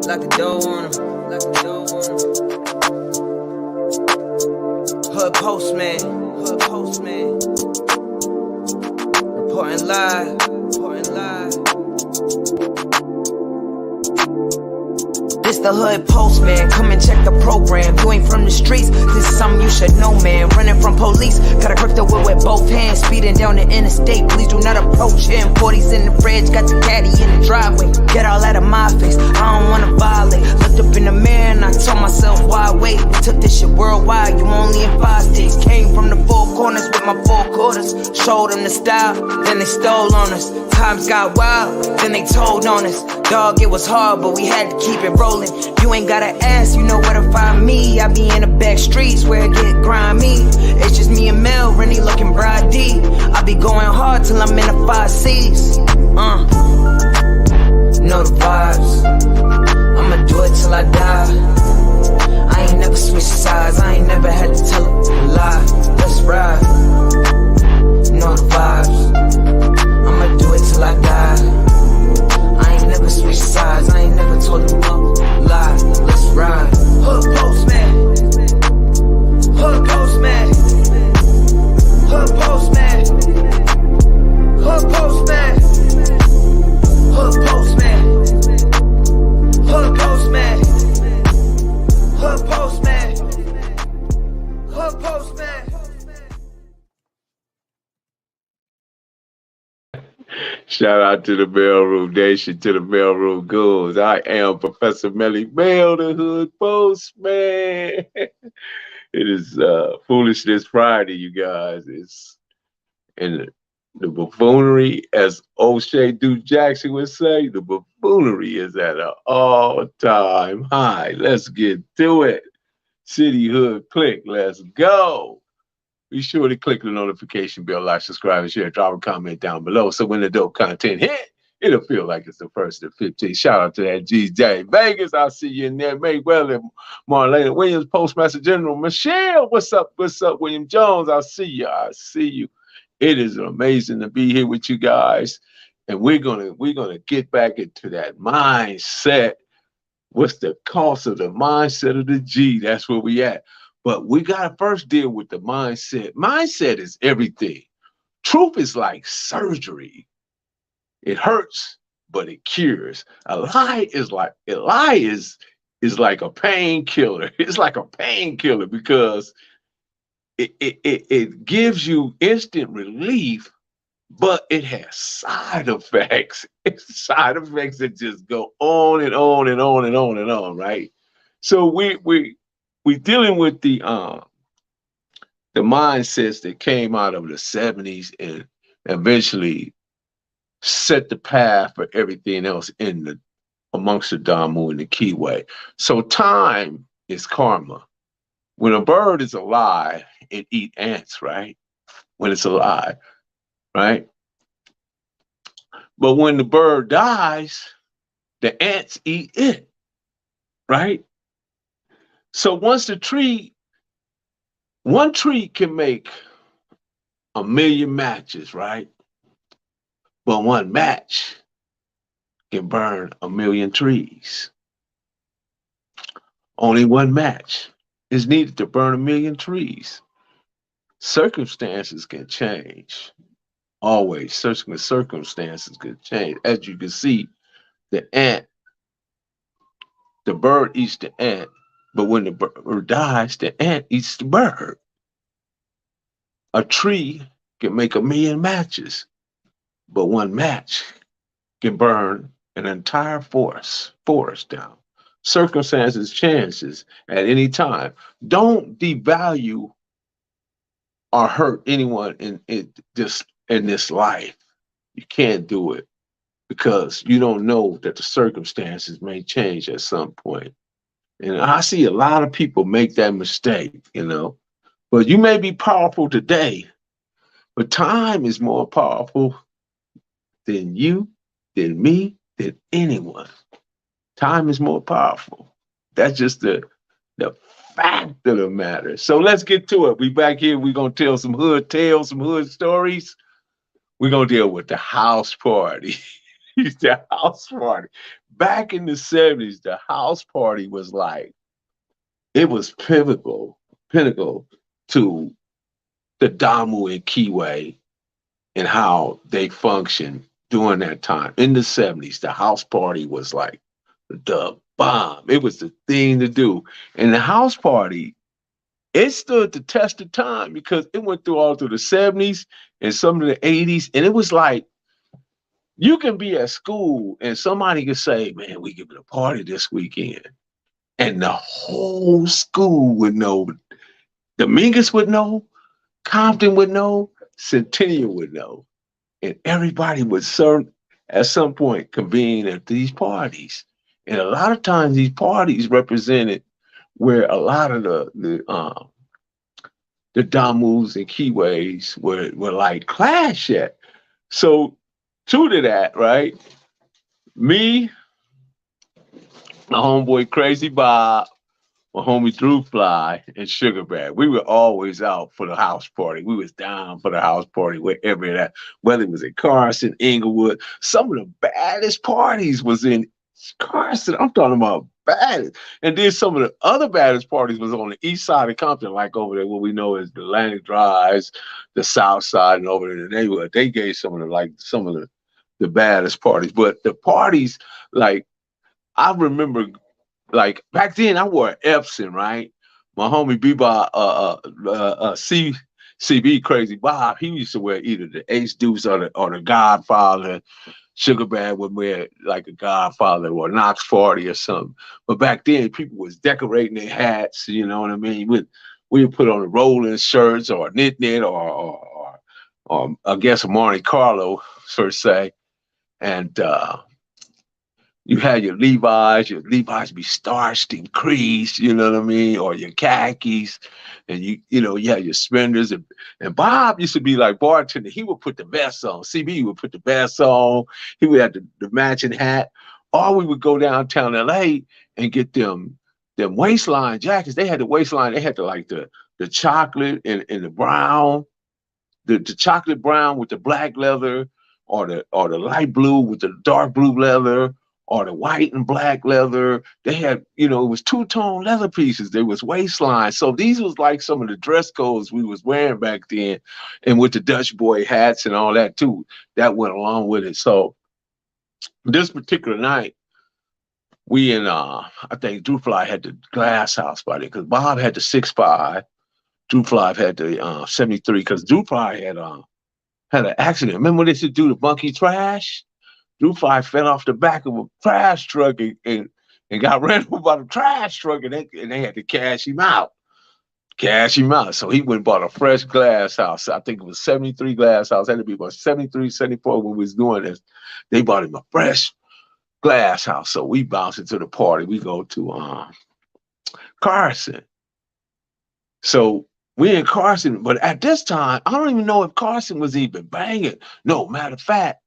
Lock the door on him. Lock the door on him. Hood postman. Hood postman. Reporting live. Reporting live. This the hood postman, come and check the program. You ain't from the streets, this is something you should know, man. Running from police, gotta grip the whip with both hands. Speeding down the interstate, please do not approach him. 40s in the fridge, got the caddy in the driveway. Get all out of my face, I don't wanna violate. Looked up in the mirror and I told myself, why wait? We took this shit worldwide, you only in 5 states. Came from the four corners with my 4 quarters. Showed them the style, then they stole on us. Times got wild, then they told on us. Dog, it was hard, but we had to keep it rolling. You ain't gotta ask, you know where to find me. I be in the back streets where it get grimy. It's just me and Mel, Rennie looking bride D. I be going hard till I'm in the 5 C's. Know the vibes. I'ma do it till I die. I ain't never switched sides. I ain't never had to tell a lie. Let's ride. Know the vibes. I'ma do it till I die. I ain't never switched sides. I ain't never told them no lie. Let's ride. Hood postman. Hood postman. Hood postman. Hood postman. Hood postman. Hood postman. Hood postman. Hood postman. Shout out to the Mailroom Nation, to the Mailroom Ghouls. I am Professor Melly Mail, the Hood Postman. It is Foolishness Friday, you guys. It's in the buffoonery, as O'Shea Duke Jackson would say, the buffoonery is at an all-time high. Let's get to it. City Hood Click, let's go. Be sure to click the notification bell, like, subscribe, and share. Drop a comment down below so when the dope content hit, it'll feel like it's the first of 15. Shout out to that GJ Vegas. I'll see you in there. Mayweather, Marlena Williams, Postmaster General Michelle. What's up? What's up, William Jones? I'll see you. I see you. It is amazing to be here with you guys, and we're gonna get back into that mindset. What's the cost of the mindset of the G? That's where we at. But we got to first deal with the mindset. Mindset is everything. Truth is like surgery. It hurts, but it cures. A lie is like a painkiller. It's like a painkiller because it gives you instant relief, but it has side effects. It's side effects that just go on and on and on and on and on, right? So we're dealing with the mindsets that came out of the 70s and eventually set the path for everything else amongst the Damu and the Kiwi. So time is karma. When a bird is alive, it eats ants, right? When it's alive, right? But when the bird dies, the ants eat it, right? So one tree can make 1,000,000 matches, right? But one match can burn 1,000,000 trees. Only one match is needed to burn 1,000,000 trees. Circumstances can change. Always, circumstances can change. As you can see, the bird eats the ant. But when the bird dies, the ant eats the bird. A tree can make 1,000,000 matches, but one match can burn an entire forest down. Circumstances changes at any time. Don't devalue or hurt anyone in this life. You can't do it because you don't know that the circumstances may change at some point. And I see a lot of people make that mistake, But you may be powerful today, but time is more powerful than you, than me, than anyone. Time is more powerful. That's just the fact of the matter. So let's get to it. We back here. We're going to tell some hood tales, some hood stories. We're going to deal with the house party. the house party. Back in the 70s, the house party was like, it was pinnacle to the Damu and Kiwe and how they functioned during that time. In the 70s, the house party was like the bomb. It was the thing to do. And the house party, it stood the test of time because it went through all through the 70s and some of the 80s. And it was like, you can be at school and somebody could say, man, we giving a party this weekend. And the whole school would know. Dominguez would know, Compton would know, Centennial would know. And everybody would at some point convene at these parties. And a lot of times these parties represented where a lot of the Damus and Kiwes were like clash at. So true to that, right? Me, my homeboy Crazy Bob, my homie Drew Fly, and Sugar Bear. We were always out for the house party. We was down for the house party wherever that, whether it was in Carson, Inglewood. Some of the baddest parties was in Carson. I'm talking about baddest. And then some of the other baddest parties was on the east side of Compton, like over there, what we know as the Atlantic Drives, the south side, and over in the neighborhood. They gave some of the baddest parties. But the parties, like, I remember, like back then I wore an Epson, right? My homie Bebop, CB Crazy Bob, he used to wear either the Ace Deuce or the Godfather. Sugar Bear would wear like a Godfather or Knox 40 or something. But back then people was decorating their hats, you know what I mean? We would put on the rolling shirts or a knit or I guess a Monte Carlo per se. And you had your Levi's be starched and creased, you know what I mean, or your khakis, and you had your suspenders, and Bob used to be like bartender. He would put the vest on. CB would put the vest on. He would have the matching hat. Or we would go downtown LA and get them waistline jackets. They had the waistline. They had the chocolate and the brown, the chocolate brown with the black leather, or the light blue with the dark blue leather, or the white and black leather. They had, it was two-tone leather pieces. There was waistline. So these was like some of the dress codes we was wearing back then, and with the Dutch boy hats and all that too. That went along with it. So this particular night, we I think Drew Fly had the Glass House party because Bob had the 6'5". Drew Fly had the 73 because Drew Fly had an accident. Remember when they used to do the Bunky Trash? Drew Fly fell off the back of a trash truck and got ran over by the trash truck, and they had to cash him out. So he went and bought a fresh Glass House. I think it was 73 Glass House. It had to be about 73, 74 when we was doing this. They bought him a fresh Glass House. So we bounced into the party. We go to Carson. So we in Carson, but at this time, I don't even know if Carson was even banging. No, matter of fact,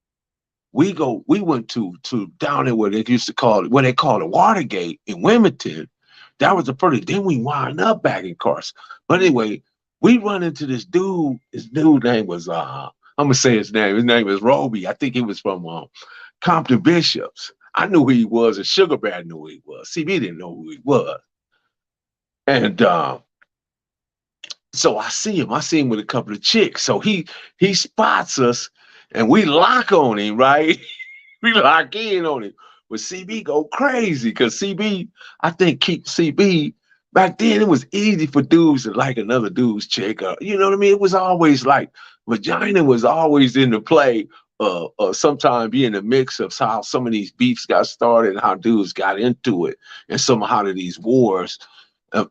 we went to down there where they used to call it, where they call it Watergate in Wilmington. That was the first. Then we wind up back in Carson. But anyway, we run into this dude. His dude name was I'm gonna say his name. His name is Roby. I think he was from Compton Bishops. I knew who he was, and Sugar Bear knew who he was. CB didn't know who he was. And so I see him with a couple of chicks. So he spots us, and we lock on him, right? We lock in on him. But CB go crazy because CB, I think keep CB, back then it was easy for dudes to like another dude's chick. You know what I mean? It was always like vagina was always in the play, sometimes be in the mix of how some of these beefs got started and how dudes got into it, and some of how these wars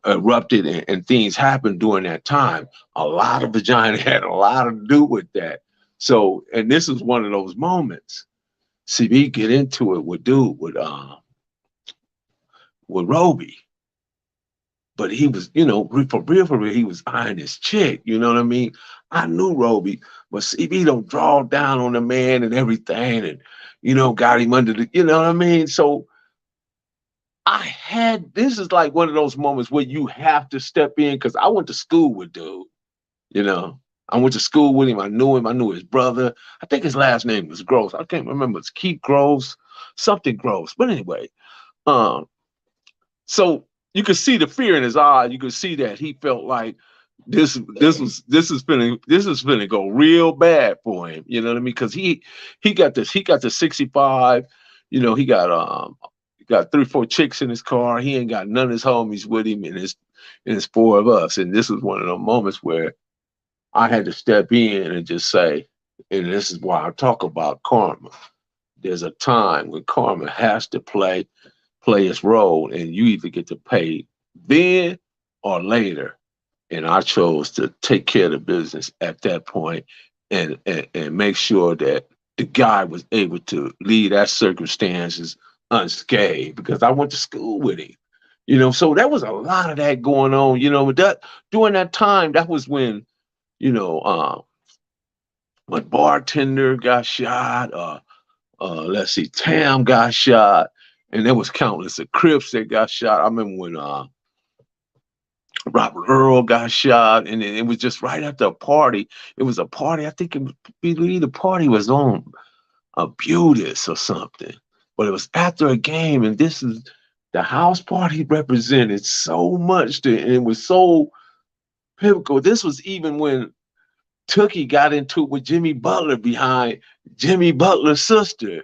erupted and things happened during that time. A lot of vagina had a lot to do with that. So, and this is one of those moments. CB get into it with Roby, but he was, for real, he was eyeing his chick. You know what I mean? I knew Roby, but CB don't draw down on the man and everything, and got him under the, you know what I mean? So this is like one of those moments where you have to step in because I went to school with dude. I went to school with him. I knew him. I knew his brother. I think his last name was Groves. I can't remember. It's Keith Groves, something Groves. But anyway, um, so you could see the fear in his eyes. You could see that he felt like this is gonna go real bad for him. You know what I mean? Because he got the 65. You know, he got 3, 4 chicks in his car. He ain't got none of his homies with him, and it's 4 of us. And this was one of those moments where I had to step in and just say, and this is why I talk about karma. There's a time when karma has to play its role, and you either get to pay then or later. And I chose to take care of the business at that point, and make sure that the guy was able to leave that circumstances unscathed because I went to school with him. You know, so there was a lot of that going on. You know, that during that time, that was when, you know, when bartender got shot. Let's see, Tam got shot, and there was countless of Crips that got shot. I remember when Robert Earl got shot, and it was just right after a party. It was a party. I think believe the party was on a Butis or something, but it was after a game, and this is the house party represented so much, and it was so pivotal. This was even when Tookie got into it with Jimmy Butler behind Jimmy Butler's sister.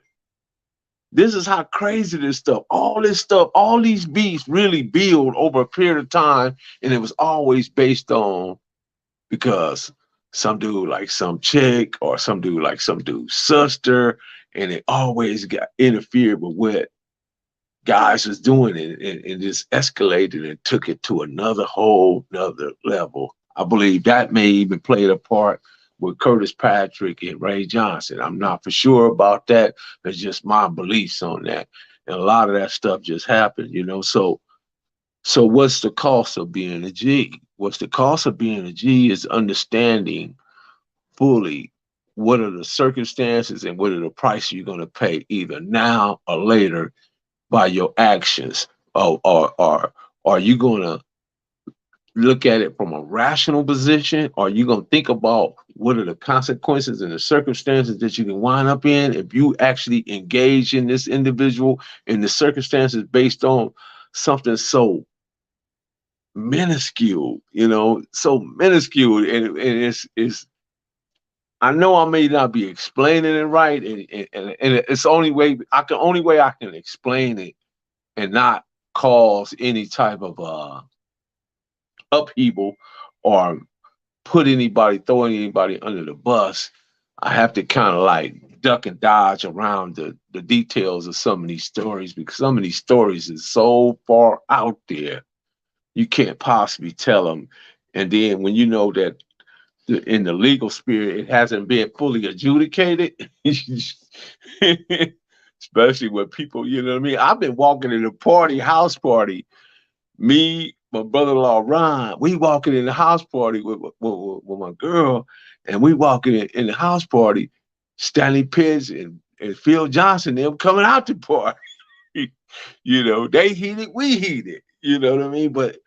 This is how crazy this stuff, all these beats really build over a period of time, and it was always based on because some dude like some chick or some dude like some dude's sister, and it always got interfered with what guys was doing it, and just escalated and took it to another level. I believe that may even played a part with Curtis Patrick and Ray Johnson. I'm not for sure about that. It's just my beliefs on that. And a lot of that stuff just happened, you know. So what's the cost of being a G? What's the cost of being a G is understanding fully what are the circumstances and what are the price you're going to pay either now or later by your actions. Or are you going to look at it from a rational position? Or are you going to think about what are the consequences and the circumstances that you can wind up in if you actually engage in this individual in the circumstances based on something so minuscule, you know, so minuscule. And it's I know I may not be explaining it right, and it's the only way I can explain it and not cause any type of upheaval or throw anybody under the bus. I have to kind of like duck and dodge around the details of some of these stories because some of these stories is so far out there, you can't possibly tell them. And then when you know that in the legal spirit, it hasn't been fully adjudicated, especially with people, you know what I mean? I've been walking in a house party, me, my brother-in-law Ron, we walking in the house party with my girl, and we walking in the house party, Stanley Pitts and Phil Johnson, them coming out to party. You know, they heated, we heated, you know what I mean? But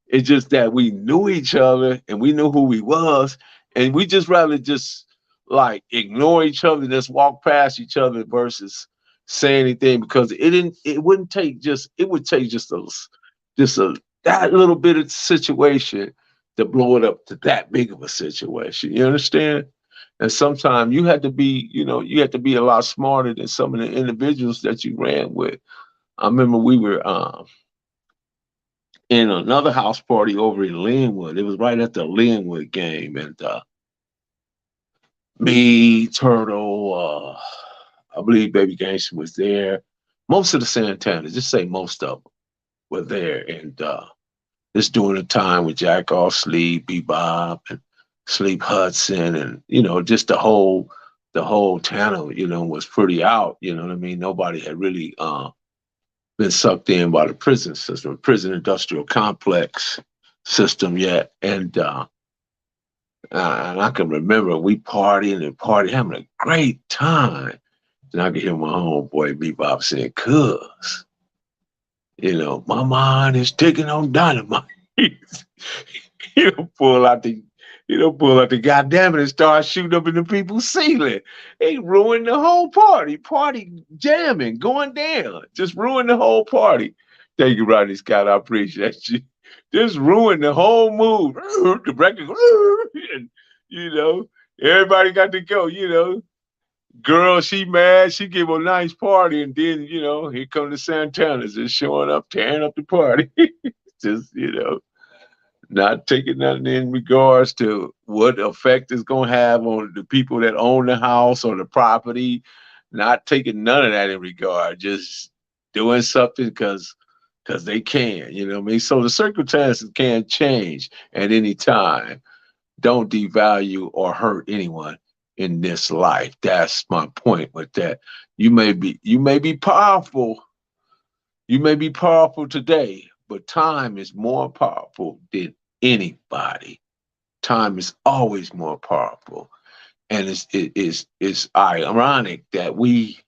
it's just that we knew each other and we knew who we was, and we just rather just like ignore each other and just walk past each other versus say anything because it would take just a that little bit of situation to blow it up to that big of a situation. You understand? And sometimes you had to be, you had to be a lot smarter than some of the individuals that you ran with. I remember we were in another house party over in Linwood. It was right at the Linwood game, and me, Turtle, I believe Baby Gangster was there. Most of the Santanas, just say most of them, were there, and this during the time with Jack Off Sleep, Bebop, and Sleep Hudson, and just the whole channel, was pretty out. You know what I mean? Nobody had really been sucked in by the prison system, prison industrial complex system yet. And I can remember we partying, having a great time. And I could hear my homeboy Bebop saying, "Cuz, my mind is ticking on dynamite." He'll pull out the You know, pull up the goddamn it and start shooting up in the people's ceiling. He ruined the whole party. Party jamming, going down. Just ruined the whole party. Thank you, Rodney Scott. I appreciate you. Just ruined the whole mood. The record, and, you know, everybody got to go, you know. Girl, she mad. She give a nice party, and then, you know, here come the Santanas just showing up, tearing up the party. Just, you know, not taking nothing in regards to what effect it's going to have on the people that own the house or the property. Not taking none of that in regard, just doing something because they can, you know what I mean? So the circumstances can change at any time. Don't devalue or hurt anyone in this life. That's my point with that. You may be powerful. You may be powerful today, but time is more powerful than anybody. Time is always more powerful. And it's ironic that we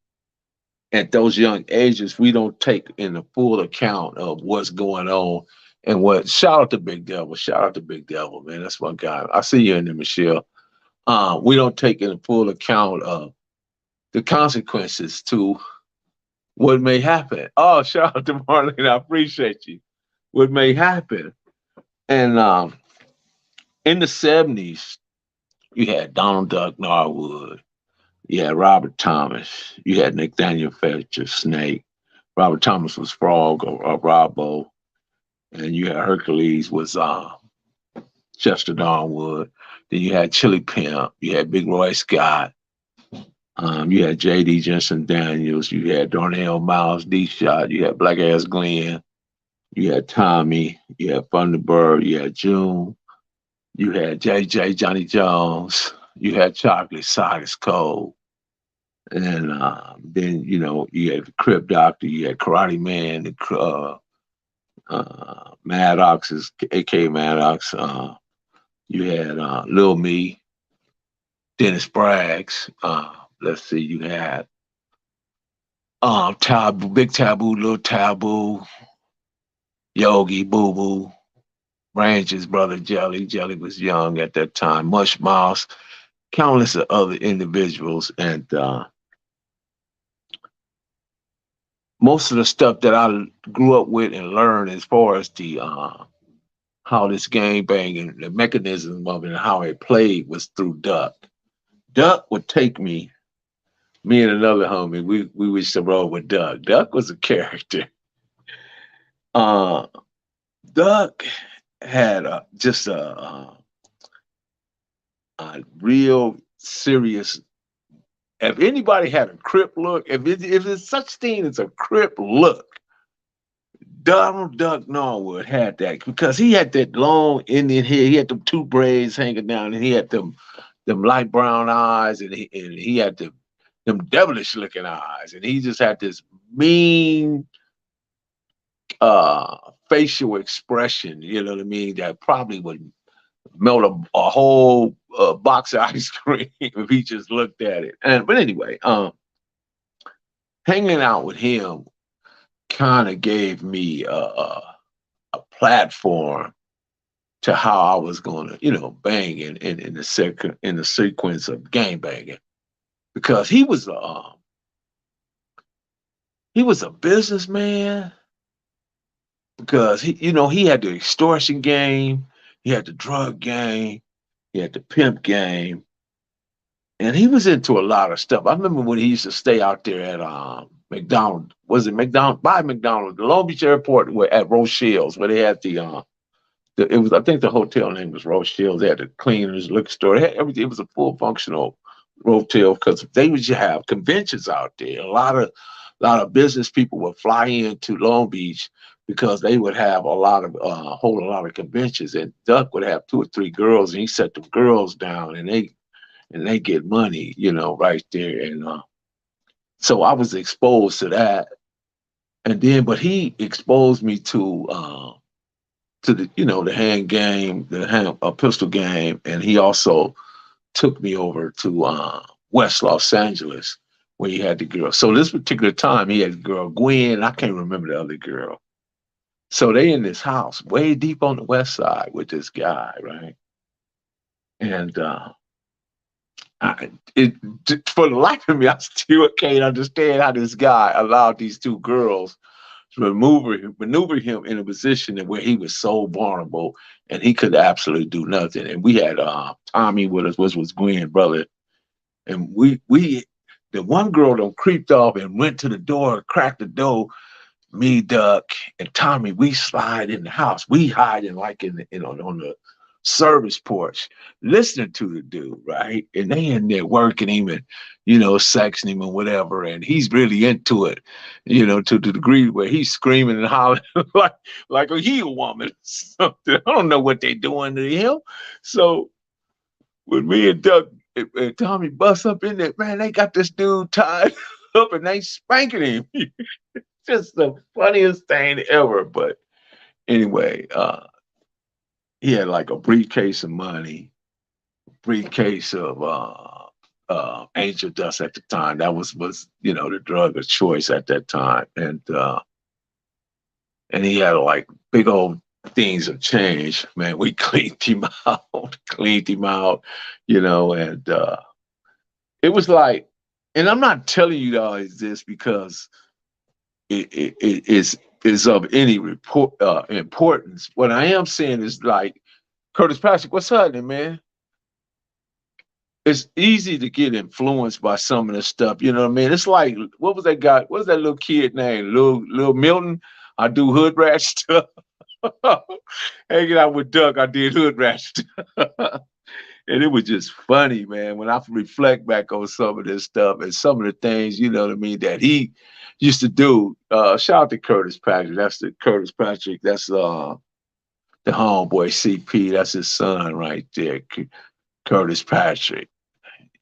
at those young ages we don't take in the full account of what's going on and what shout out to Big Devil. Shout out to Big Devil, man. That's my guy. I see you in there, Michelle. We don't take in full account of the consequences to what may happen. Oh, shout out to Marlene. I appreciate you. What may happen. And in the 70s, you had Donald Duck Norwood. You had Robert Thomas. You had Nathaniel Fletcher, Snake. Robert Thomas was Frog or Robbo. And you had Hercules was Chester Darnwood. Then you had Chili Pimp. You had Big Roy Scott. You had J.D. Jensen Daniels. You had Darnell Miles D Shot. You had Black Ass Glenn. You had Tommy. You had Thunderbird. You had June. You had J.J. Johnny Jones. You had Chocolate Silas Cole. And then, you know, you had the Crip Doctor. You had Karate Man. Maddox, a.k.a. Maddox. You had Lil Me. Dennis Braggs. Let's see, you had Taboo, Big Taboo, Little Taboo, Yogi, Boo Boo, Ranch's brother Jelly. Jelly was young at that time. Mush Mouse, countless of other individuals, and most of the stuff that I grew up with and learned as far as the how this game banging, the mechanism of it, and how it played was through Duck. Duck would take me and another homie, we used to roll with Duck. Duck was a character. Duck had just a real serious. If anybody had a Crip look, if it's such thing as a Crip look, Donald Duck Norwood had that because he had that long Indian hair. He had them two braids hanging down, and he had them light brown eyes, and he had them devilish looking eyes, and he just had this mean facial expression, you know what I mean, that probably would melt a whole box of ice cream if he just looked at it. But anyway, hanging out with him kind of gave me a platform to how I was going to, you know, bang in the sequence of game banging, because he was a businessman, because he had the extortion game, he had the drug game, he had the pimp game, and he was into a lot of stuff. I remember when he used to stay out there at McDonald. Was it McDonald? By McDonald, the Long Beach Airport, at Rochelle's, where they had it was, I think the hotel name was Rochelle's. They had the cleaners, liquor store. They had everything. It was a full functional hotel because they would have conventions out there. A lot of business people would fly into Long Beach because they would have hold a lot of conventions. And Duck would have 2 or 3 girls, and he set the girls down, and they get money, right there. And so I was exposed to that. And then, but he exposed me to the the hand game, a pistol game, and he also took me over to West Los Angeles where he had the girl. So this particular time he had the girl Gwen. I can't remember the other girl. So they in this house way deep on the west side with this guy, right? And for the life of me, I still can't understand how this guy allowed these two girls to maneuver him in a position where he was so vulnerable and he could absolutely do nothing. And we had Tommy with us, which was Gwen's brother, and the one girl done creeped off and went to the door, cracked the door. Me, Duck, and Tommy, we slide in the house. We hiding like on the service porch, listening to the dude, right? And they in there working him and, sexing him and whatever. And he's really into it, to the degree where he's screaming and hollering like a heel woman. Something. I don't know what they doing to him. So when me and Duck and Tommy bust up in there, man, they got this dude tied up and they spanking him. Just the funniest thing ever. But anyway, he had like a briefcase of money, briefcase of angel dust at the time. That was the drug of choice at that time. And he had like big old things of change. Man, we cleaned him out, and it was like, and I'm not telling you guys this because it is of any importance. What I am saying is like, Curtis Patrick, what's happening, man? It's easy to get influenced by some of this stuff. You know what I mean? It's like, what was that guy? What was that little kid named? Lil Milton? I do hood rat stuff. Hanging out with Duck, I did hood rat stuff. And it was just funny, man, when I reflect back on some of this stuff and some of the things, that he used to do. Shout out to Curtis Patrick. That's the Curtis Patrick. That's the homeboy CP. That's his son right there, Curtis Patrick.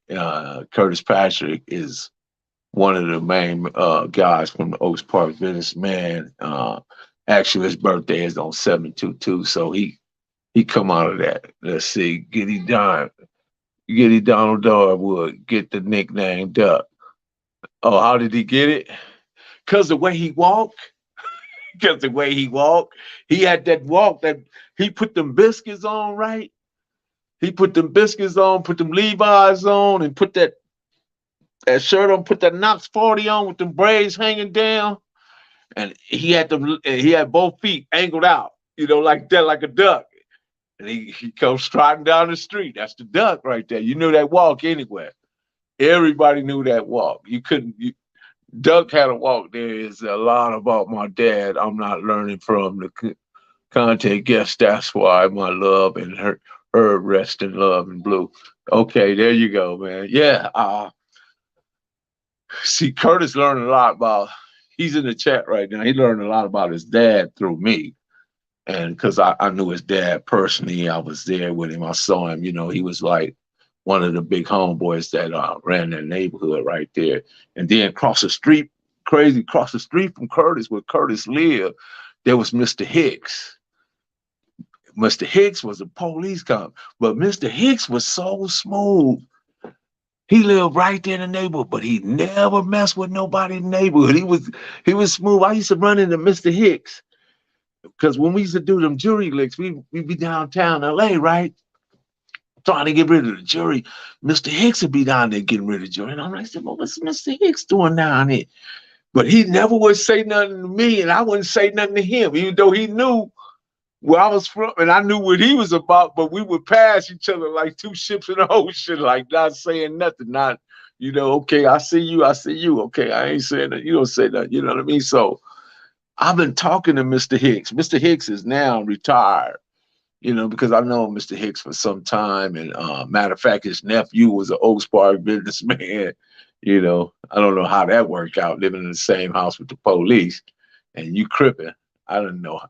Curtis Patrick is one of the main guys from the Oaks Park Businessman. Actually, his birthday is on 7/22, so he come out of that. Let's see, Giddy Donald Darwood, get the nickname Duck. Oh, how did he get it? Because the way he walked. Because the way he walked, he had that walk that he put them biscuits on, right? He put them biscuits on, put them Levi's on, and put that shirt on, put that Knox 40 on with them braids hanging down. And he had both feet angled out, like that, like a duck. And he comes striding down the street. That's the Duck right there. You knew that walk anywhere. Everybody knew that walk. Duck had a walk. There is a lot about my dad I'm not learning from the content guest. That's why my love and her rest in love and blue. Okay, there you go, man. Yeah. See, Curtis learned a lot about, he's in the chat right now. He learned a lot about his dad through me. And because I knew his dad personally, I was there with him. I saw him, he was like one of the big homeboys that ran that neighborhood right there. And then across the street from Curtis, where Curtis lived, there was Mr. Hicks. Mr. Hicks was a police cop, but Mr. Hicks was so smooth. He lived right there in the neighborhood, but he never messed with nobody in the neighborhood. He was smooth. I used to run into Mr. Hicks because when we used to do them jury licks, we'd be downtown LA, right? Trying to get rid of the jury. Mr. Hicks would be down there getting rid of the jury. And I'm like, well, what's Mr. Hicks doing down here? But he never would say nothing to me, and I wouldn't say nothing to him, even though he knew where I was from, and I knew what he was about, but we would pass each other like two ships in the ocean, like not saying nothing, not, okay, I see you. Okay, I ain't saying that. You don't say that. You know what I mean? So I've been talking to Mr. Hicks. Mr. Hicks is now retired, because I know Mr. Hicks for some time. And matter of fact, his nephew was an Oaks Park businessman. I don't know how that worked out, living in the same house with the police, and you crippin'. I didn't know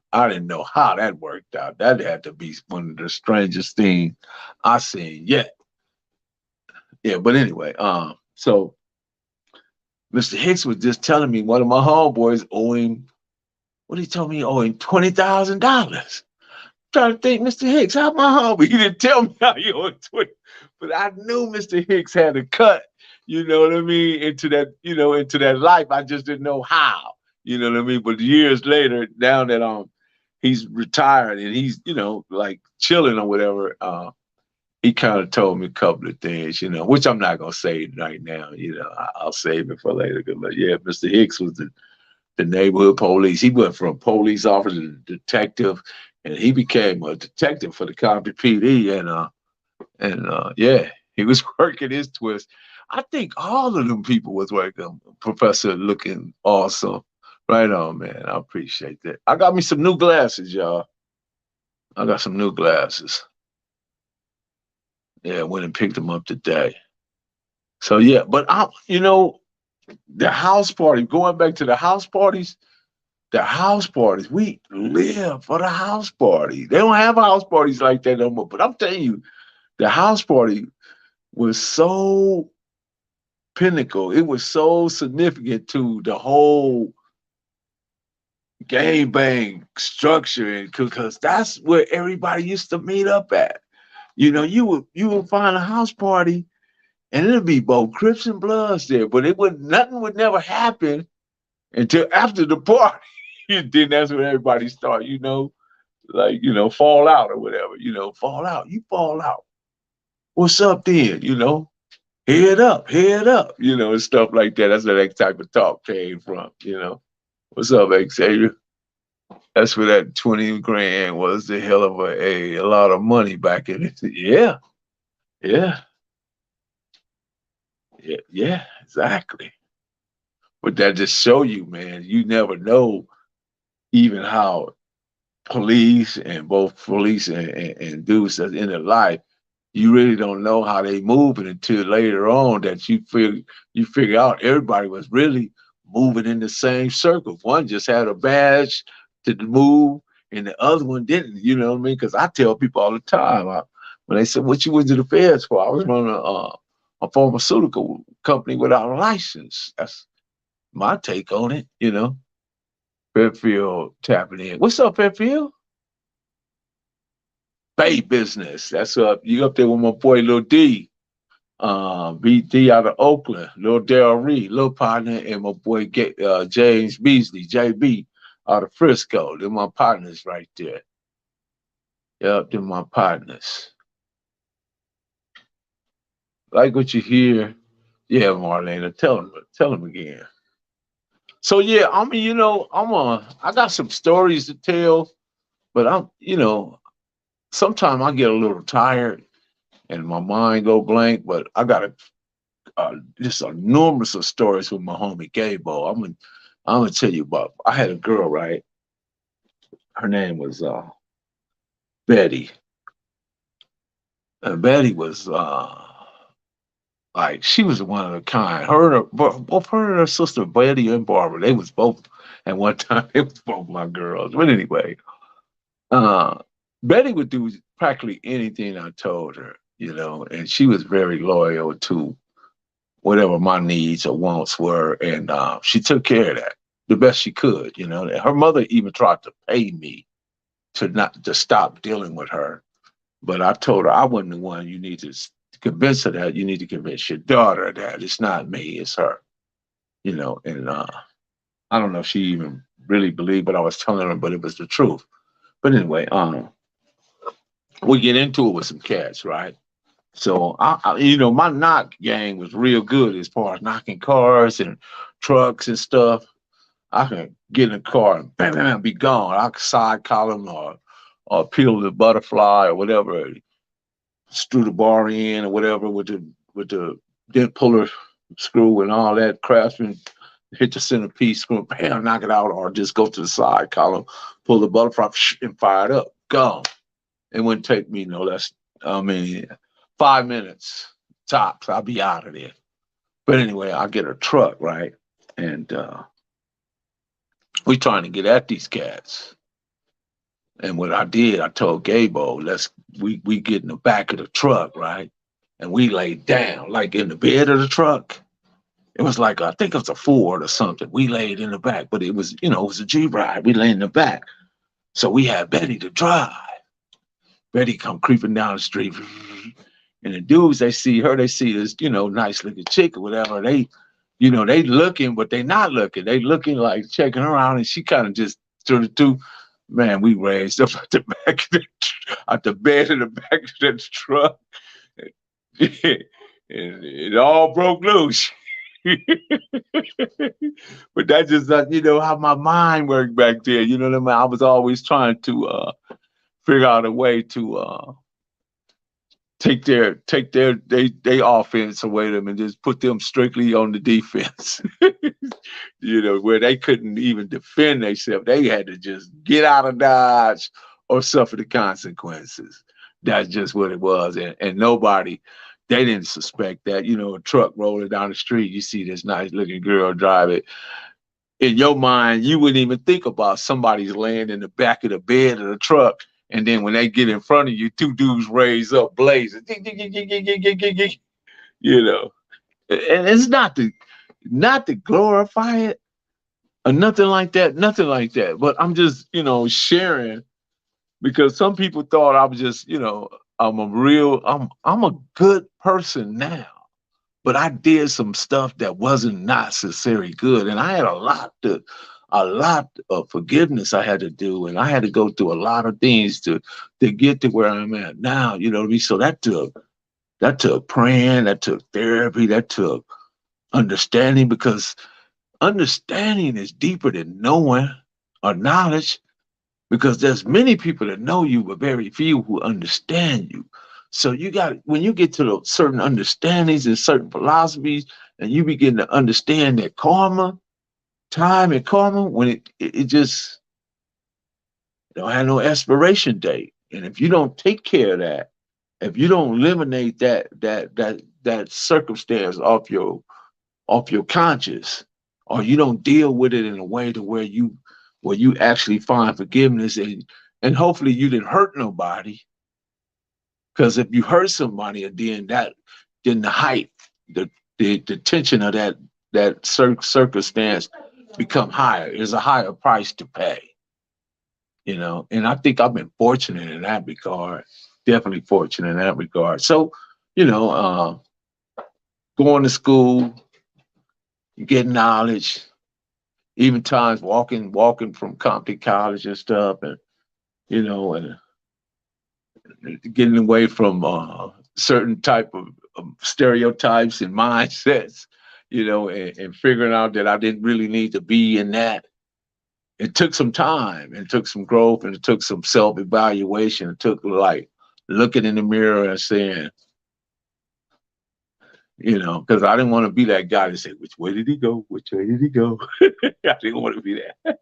how that worked out. That had to be one of the strangest things I seen yet. Yeah, but anyway, so Mr. Hicks was just telling me one of my homeboys owe him, what he told me, he owed him $20,000. Trying to think, Mr. Hicks, how my homie? He didn't tell me how he owed 20, but I knew Mr. Hicks had a cut, into that life. I just didn't know how. You know what I mean? But years later, now that he's retired and he's, like chilling or whatever, he kind of told me a couple of things, which I'm not gonna say right now. I'll save it for later. But yeah, Mr. Hicks was the neighborhood police. He went from police officer to detective, and he became a detective for the Compton PD. And yeah, he was working his twist. I think all of them people was working. Professor looking awesome. Right on, man. I appreciate that. I got me some new glasses, y'all. I got some new glasses. Yeah, went and picked them up today. So yeah, but the house party, going back to the house parties, we live for the house party. They don't have house parties like that no more. But I'm telling you, the house party was so pinnacle. It was so significant to the whole gang bang structure, and because that's where everybody used to meet up at. You would find a house party, and it'd be both Crips and Bloods there, but nothing would never happen until after the party. Then that's when everybody start, like, fall out or whatever, fall out. You fall out. What's up then? Head up, and stuff like that. That's where that type of talk came from. What's up, Xavier? That's where that 20 grand was the hell of a lot of money back in it. Yeah, yeah, yeah, exactly. But that just show you, man, you never know even how police and both police and dudes that's in their life, you really don't know how they moving until later on that you figure out everybody was really moving in the same circle. One just had a badge to move, and the other one didn't. You know what I mean? Because I tell people all the time, when they said, "What you went to the feds for?" I was running a pharmaceutical company without a license. That's my take on it. Fairfield tapping in. What's up, Fairfield? Bay business. That's up. You up there with my boy Lil D. BD out of Oakland. Lil Darryl Reed, Lil partner, and my boy James Beasley, JB out of Frisco. They're my partners right there. Yep, they're my partners. Like what you hear. Yeah, Marlena, tell them again. So yeah, I mean, I got some stories to tell, but sometimes I get a little tired and my mind go blank, but I got just enormous of stories with my homie Gabo. I'm gonna tell you about. I had a girl, right? Her name was Betty. And Betty was like she was one of a kind. Both her and her sister Betty and Barbara. They was both at one time. They was both my girls. But anyway, uh, Betty would do practically anything I told her, and she was very loyal to whatever my needs or wants were, and she took care of that the best she could. Her mother even tried to pay me to stop dealing with her, but I told her I wasn't the one. You need to convince her that. You need to convince your daughter that it's not me, it's her. And I don't know if she even really believed what I was telling her, but it was the truth. But anyway, we get into it with some cats, right? So my knock gang was real good as far as knocking cars and trucks and stuff. I can get in a car and bam, bam, bam, be gone. I could side column or peel the butterfly or whatever, screw the bar in or whatever with the dent puller screw and all that craftsman. Hit the centerpiece, screw, bam, knock it out, or just go to the side column, pull the butterfly and fire it up. Gone. It wouldn't take me no less. 5 minutes tops. I'll be out of there. But anyway, I get a truck, right? And we trying to get at these cats. And what I did, I told Gabo, we get in the back of the truck, right? And we laid down, like in the bed of the truck. It was like, I think it was a Ford or something. We laid in the back, but it was, it was a G-Ride. We laid in the back. So we had Betty to drive. Betty come creeping down the street. And the dudes, they see her, they see this, nice looking chick or whatever. They looking, but they not looking. They looking like checking her out. And she kind of just sort of do, man, we raised up at the back of at the bed in the back of the truck. and it all broke loose. But that's just you know how my mind worked back then. You know what I mean? I was always trying to figure out a way to take their they offense away them and just put them strictly on the defense. You know, where they couldn't even defend themselves. They had to just get out of Dodge or suffer the consequences. That's just what it was. And nobody, they didn't suspect that. You know, a truck rolling down the street, you see this nice looking girl drive it. In your mind, you wouldn't even think about somebody's laying in the back of the bed of the truck. And then when they get in front of you, two dudes raise up blazing. You know, and it's not to glorify it or nothing like that, nothing like that. But I'm just, sharing because some people thought I was just, I'm a good person now. But I did some stuff that wasn't necessarily good. And I had a lot of forgiveness I had to do. And I had to go through a lot of things to get to where I'm at now, you know what I mean? So that took praying, that took therapy, that took understanding because understanding is deeper than knowing or knowledge because there's many people that know you but very few who understand you. So you got when you get to those certain understandings and certain philosophies and you begin to understand that karma, time and karma, when it just don't have no expiration date. And if you don't take care of that, if you don't eliminate that circumstance off your conscious, or you don't deal with it in a way to where you actually find forgiveness and hopefully you didn't hurt nobody. Because if you hurt somebody, then the height, the tension of that circumstance become higher. There's a higher price to pay, And I think I've been fortunate in that regard. Definitely fortunate in that regard. So, you know, going to school, getting knowledge, even times walking from Compton College and stuff, and and getting away from certain type of stereotypes and mindsets, and figuring out that I didn't really need to be in that. It took some time, and it took some growth, and it took some self evaluation. It took like looking in the mirror and saying, because I didn't want to be that guy to say, which way did he go? Which way did he go? I didn't want to be that.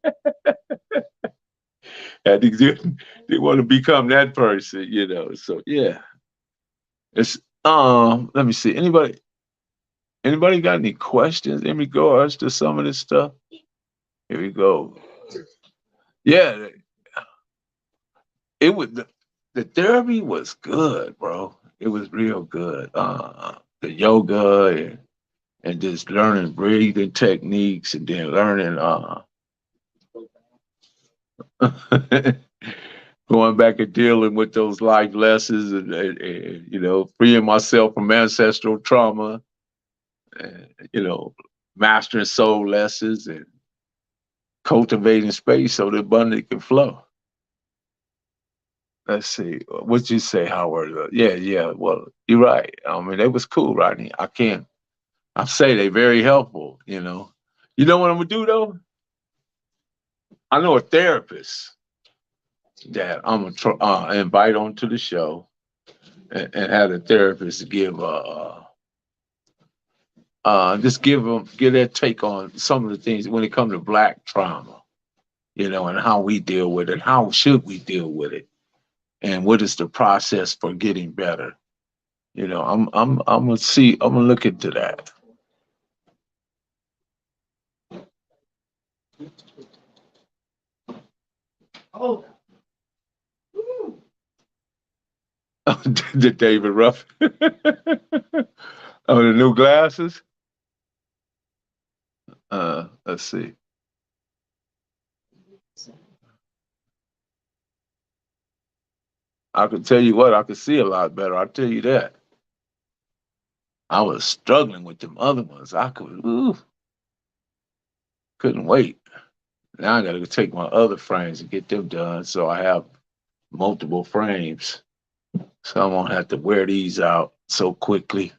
I didn't want to become that person. So yeah. It's let me see. Anybody got any questions in regards to some of this stuff? Here we go. Yeah, the therapy was good, bro. It was real good. The yoga and just learning breathing techniques and then learning going back and dealing with those life lessons and freeing myself from ancestral trauma and mastering soul lessons and cultivating space so the abundance can flow. Let's see. What'd you say, Howard? Yeah. Well, you're right. I mean, they was cool, Rodney. I say they very helpful. You know what I'm gonna do though? I know a therapist that I'm gonna invite onto the show and have the therapist give just give their take on some of the things when it comes to Black trauma, and how we deal with it, how should we deal with it, and what is the process for getting better. I'm gonna look into that. Oh, the David Ruff. Oh, the new glasses. Let's see. I can tell you what, I could see a lot better. I'll tell you that. I was struggling with them other ones. Couldn't wait. Now I got to take my other frames and get them done so I have multiple frames. So I won't have to wear these out so quickly.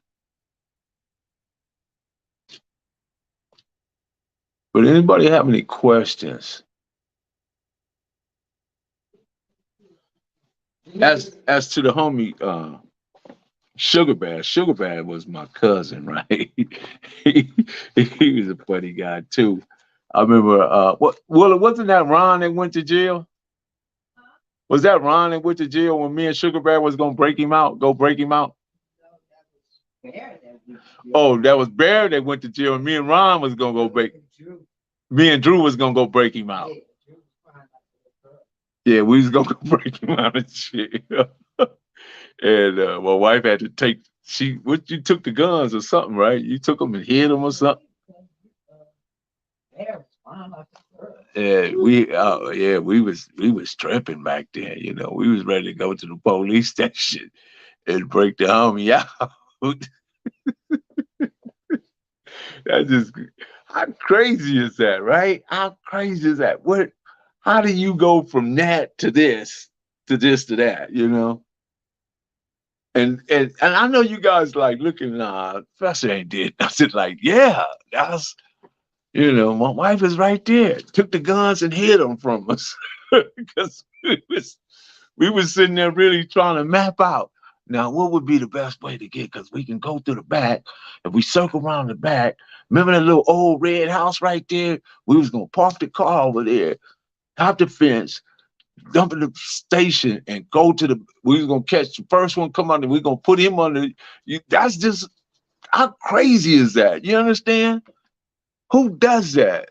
But anybody have any questions? As to the homie Sugar Bad was my cousin, right? he was a funny guy too. I remember well, wasn't that Ron that went to jail? Was that Ron that went to jail when me and Sugar Bear was gonna break him out, go break him out? Oh, that was Bear that went to jail, and me and Ron was gonna go break. Me and Drew was gonna go break him out. Yeah, we was gonna go break him out of jail. And my wife had to take you took the guns or something, right? You took them and hid them or something. We was tripping back then. We was ready to go to the police station and break the homie out. That's just how crazy is that, right? How crazy is that? How do you go from that to this, to this to that? And I know you guys like looking, Professor ain't did. I said like, yeah, that's my wife is right there. Took the guns and hid them from us because we was sitting there really trying to map out. Now, what would be the best way to get? Because we can go through the back. If we circle around the back, remember that little old red house right there? We was gonna park the car over there, hop the fence, dump in the station, and go to the. We was gonna catch the first one come under. We gonna put him under. That's just how crazy is that? You understand? Who does that?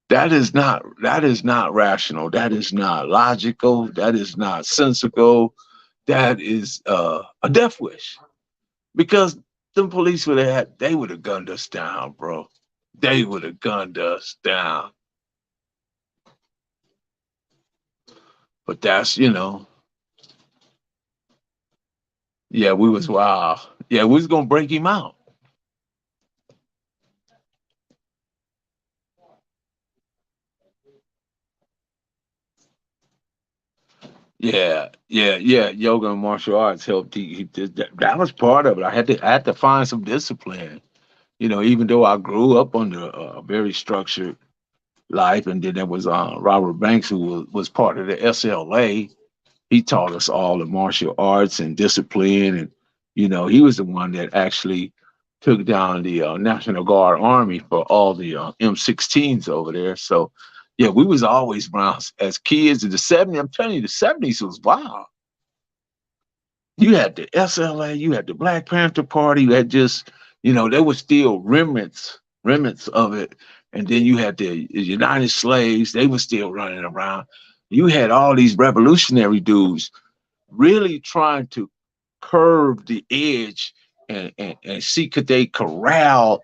That is not rational. That is not logical. That is not sensical. That is a death wish. Because the police they would have gunned us down, bro. They would have gunned us down. But yeah, we was wild. Yeah, we was gonna break him out. Yeah. Yoga and martial arts helped. He did that was part of it. I had to find some discipline. Even though I grew up under a very structured life, and then there was Robert Banks who was part of the SLA. He taught us all the martial arts and discipline, and he was the one that actually took down the National Guard Army for all the M16s over there. So yeah, we was always around as kids in the '70s. I'm telling you, the '70s was wild. You had the SLA, you had the Black Panther Party that just, there was still remnants of it. And then you had the United Slaves, they were still running around. You had all these revolutionary dudes really trying to curve the edge and see could they corral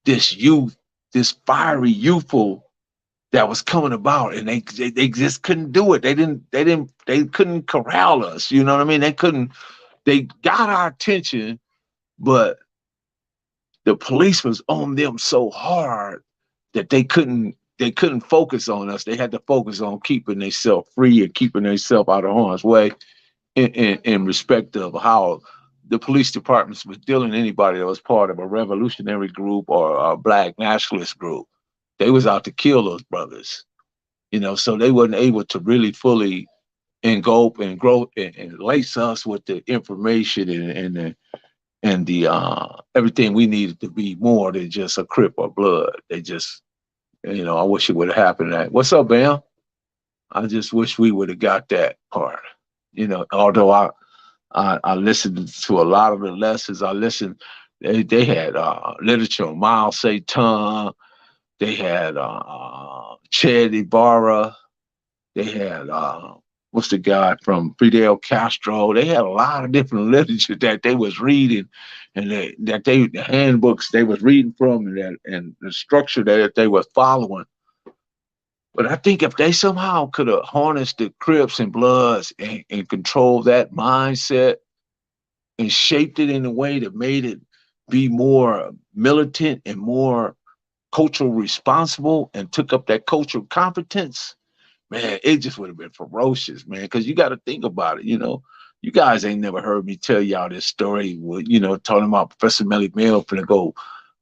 this youth, this fiery youthful that was coming about, and they just couldn't do it. They couldn't corral us. You know what I mean? They got our attention, but the police was on them so hard that they couldn't focus on us. They had to focus on keeping themselves free and keeping themselves out of harm's way in respect of how the police departments was dealing with anybody that was part of a revolutionary group or a black nationalist group. They was out to kill those brothers, so they wasn't able to really fully engulf and grow and lace us with the information and the everything we needed to be more than just a Crip or Blood. They just, I wish it would have happened. What's up, Bam? I just wish we would have got that part. Although I listened to a lot of the lessons. I listened. They had literature on Mao Zedong. They had Che Guevara. They had what's the guy from Fidel Castro. They had a lot of different literature that they was reading, and the handbooks they was reading from, and the structure that they was following. But I think if they somehow could have harnessed the Crips and Bloods and controlled that mindset and shaped it in a way that made it be more militant and more cultural responsible and took up that cultural competence, man, it just would have been ferocious, man. Because you got to think about it. You guys ain't never heard me tell y'all this story. Talking about Professor Melly Mel finna go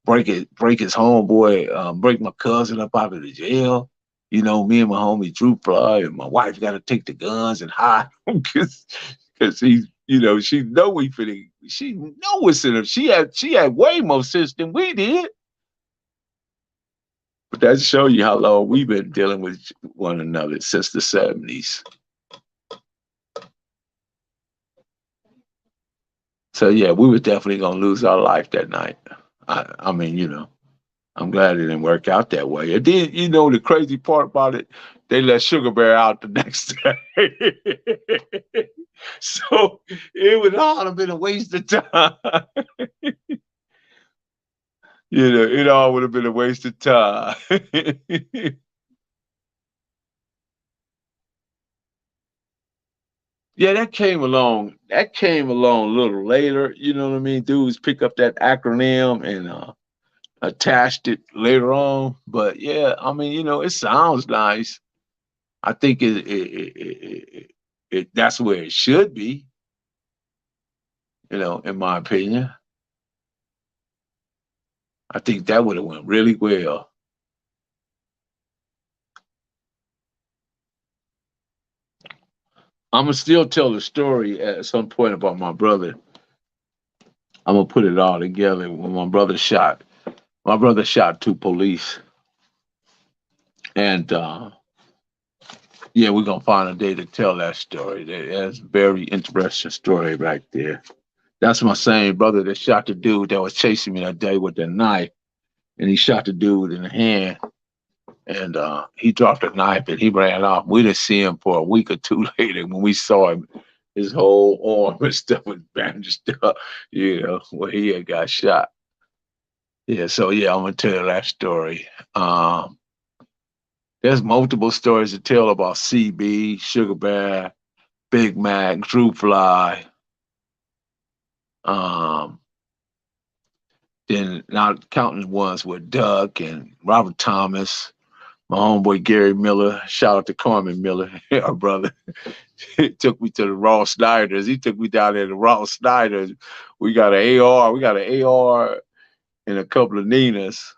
break his homeboy, break my cousin up out of the jail. Me and my homie Drew Fly and my wife got to take the guns and hide them because she know we finna. She know what's in her. She had way more sense than we did. But that show you how long we've been dealing with one another since the 70s. So yeah, we were definitely gonna lose our life that night. I mean, I'm glad it didn't work out that way. And then, the crazy part about it, they let Sugar Bear out the next day. So it would all have been a waste of time. It all would have been a waste of time. Yeah, that came along. That came along a little later. You know what I mean? Dudes pick up that acronym and attached it later on. But yeah, I mean, it sounds nice. I think that's where it should be. In my opinion, I think that would have went really well. I'm gonna still tell the story at some point about my brother. I'm gonna put it all together when my brother shot. My brother shot two police, and yeah, we're gonna find a day to tell that story. That's a very interesting story right there. That's my same brother that shot the dude that was chasing me that day with the knife, and he shot the dude in the hand, and he dropped a knife and he ran off. We didn't see him for a week or two later. When we saw him, his whole arm and stuff was bandaged up, where he had got shot. Yeah, so yeah, I'm gonna tell you that story. There's multiple stories to tell about CB, Sugar Bear, Big Mac, Drew Fly. Um, then not counting the ones with Duck and Robert Thomas, my homeboy Gary Miller. Shout out to Carmen Miller, our brother. He took me to the Raw Snyders. He took me down there to Raw Snyders. We got an AR. We got an AR and a couple of Ninas,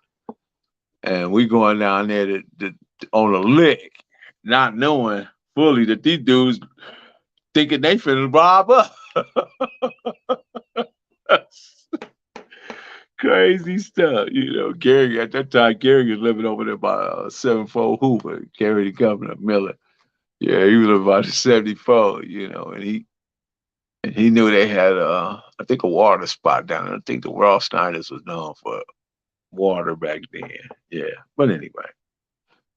and we going down there on a lick, not knowing fully that these dudes thinking they finna rob us. Crazy stuff, Gary at that time, Gary was living over there by 74 Hoover, Gary the Governor Miller. Yeah, he was living by the 74, and he knew they had I think a water spot down there. I think the Ross Snyder's was known for water back then. Yeah. But anyway,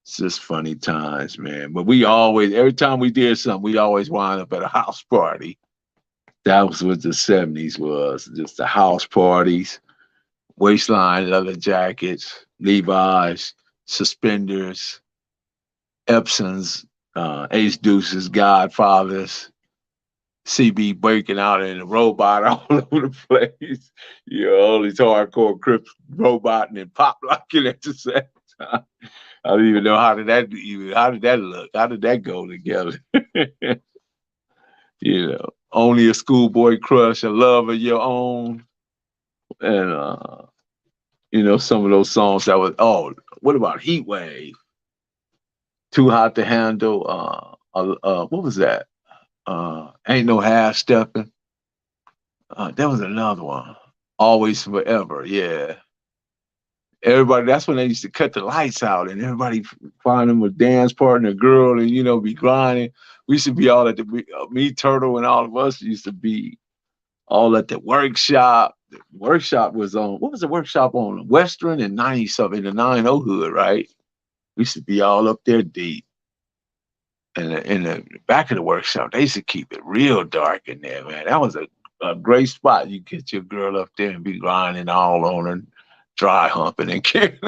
it's just funny times, man. But every time we did something, we always wind up at a house party. That was what the 70s was, just the house parties, waistline leather jackets, Levi's, suspenders, Epsons, Ace Deuces, Godfathers, CB breaking out in a robot all over the place. All these hardcore Crips roboting and pop locking at the same time. I don't even know how did that look? How did that go together? Only a schoolboy crush, a love of your own. And some of those songs that was what about Heat Wave? Too Hot to Handle. What was that? Ain't No Half Stepping. There was another one. Always Forever. Yeah. Everybody, that's when they used to cut the lights out and everybody find them a dance partner, girl, and be grinding. We used to be all at the me, Turtle, and all of us used to be all at the workshop. The workshop was on what was the workshop on? Western and 90 something in the 90 hood, right? We used to be all up there deep. And in the back of the workshop, they used to keep it real dark in there, man. That was a great spot. You get your girl up there and be grinding all on her, dry humping and carrying